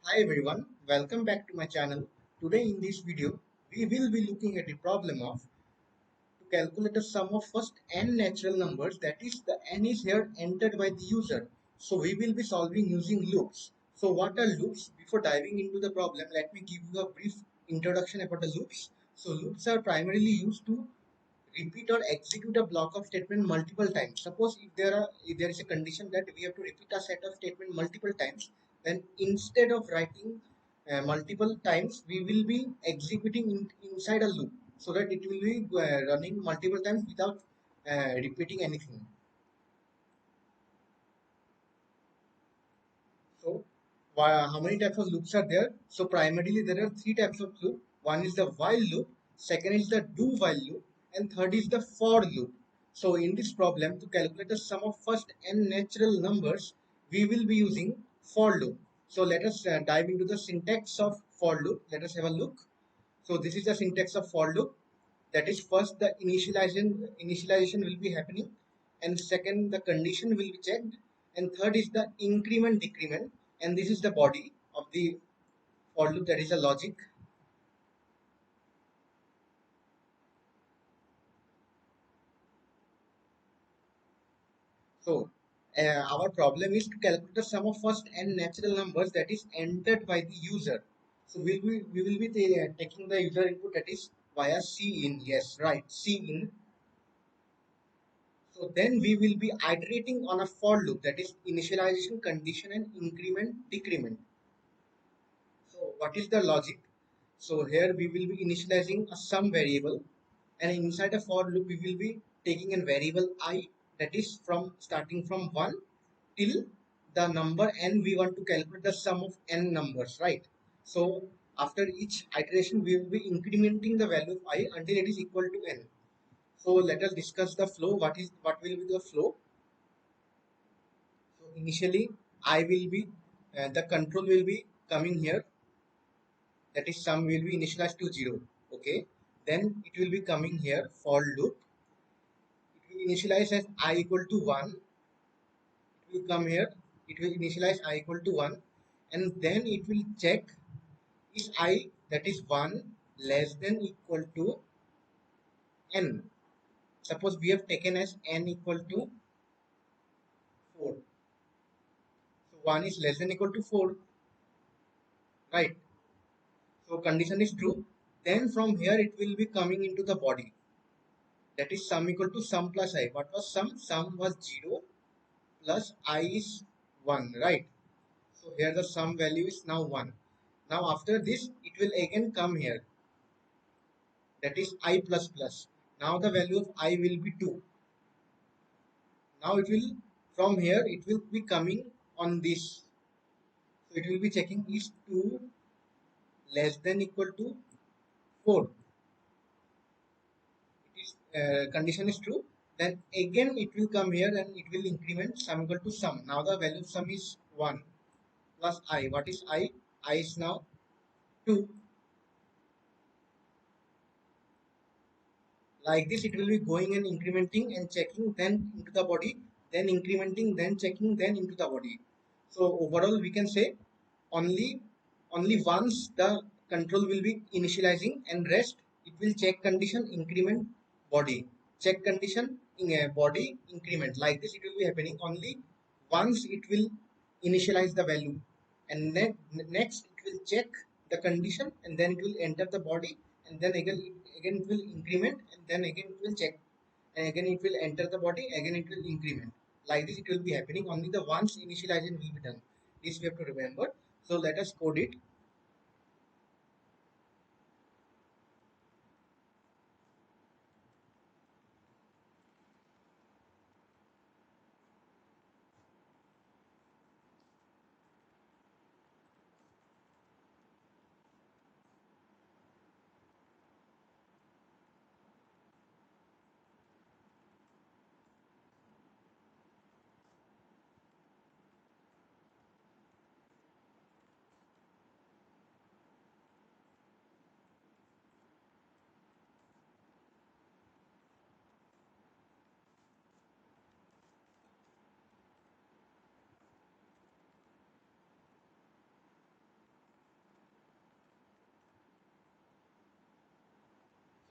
Hi everyone, welcome back to my channel. Today in this video, we will be looking at the problem of to calculate the sum of first n natural numbers, that is the n is here entered by the user. So we will be solving using loops. So what are loops? Before diving into the problem, let me give you a brief introduction about the loops. So loops are primarily used to repeat or execute a block of statement multiple times. Suppose if there is a condition that we have to repeat a set of statement multiple times, then instead of writing multiple times, we will be executing inside a loop so that it will be running multiple times without repeating anything. So, how many types of loops are there? So, primarily there are three types of loop. One is the while loop, second is the do while loop, and third is the for loop. So, in this problem, to calculate the sum of first n natural numbers, we will be using for loop. So, let us dive into the syntax of for loop. Let us have a look. So, this is the syntax of for loop. That is, first the initialization will be happening, and second the condition will be checked, and third is the increment decrement, and this is the body of the for loop, that is a logic. So our problem is to calculate the sum of first n natural numbers that is entered by the user. So we will be taking the user input, that is via cin. Yes, right, cin. So then we will be iterating on a for loop, that is initialization, condition, and increment decrement. So what is the logic? So here we will be initializing a sum variable, and inside a for loop we will be taking a variable I, that is from starting from 1 till the number n we want to calculate the sum of n numbers, right? So after each iteration we will be incrementing the value of I until it is equal to n. So let us discuss the flow. What will be the flow? So initially I will be the control will be coming here, that is sum will be initialized to 0. Okay, then it will be coming here for loop. It will initialize as I equal to 1. It will come here, it will initialize I equal to 1, and then it will check is I, that is 1, less than equal to n. Suppose we have taken as n equal to 4. So 1 is less than equal to 4, right? So condition is true. Then from here it will be coming into the body, that is sum equal to sum plus I. What was sum? Sum was 0 plus I is 1, right? So here the sum value is now 1. Now after this it will again come here, that is I plus plus. Now the value of I will be 2. Now it will, from here it will be coming on this. So it will be checking is 2 less than equal to 4. It is condition is true. Then again it will come here and it will increment sum equal to sum. Now the value of sum is 1 plus I. What is I? I is now 2. Like this it will be going and incrementing and checking, then into the body, then incrementing, then checking, then into the body. So overall we can say only only once the control will be initializing, and rest it will check condition, increment, body, check condition, in a body, increment. Like this it will be happening only once it will initialize the value, and then next it will check the condition, and then it will enter the body, and then again it will increment, and then again it will check, and again it will enter the body, again it will increment. Like this it will be happening only the once initialization will be done. This we have to remember. So let us code it.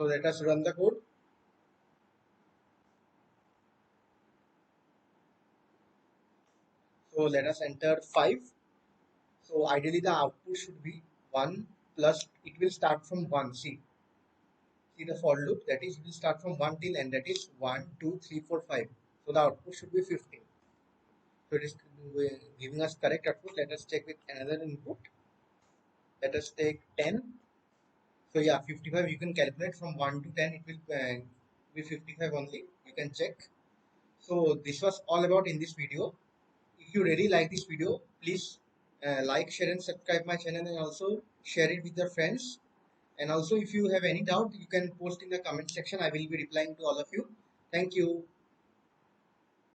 So let us run the code. So let us enter 5. So ideally the output should be 1 plus, it will start from 1. See the for loop, that is, it will start from 1 till end, that is 1, 2, 3, 4, 5. So the output should be 15. So it is giving us correct output. Let us check with another input. Let us take 10. So yeah, 55 you can calculate from 1 to 10, it will be 55 only. You can check. So this was all about in this video. If you really like this video, please like, share and subscribe my channel, and also share it with your friends. And also if you have any doubt, you can post in the comment section. I will be replying to all of you. Thank you.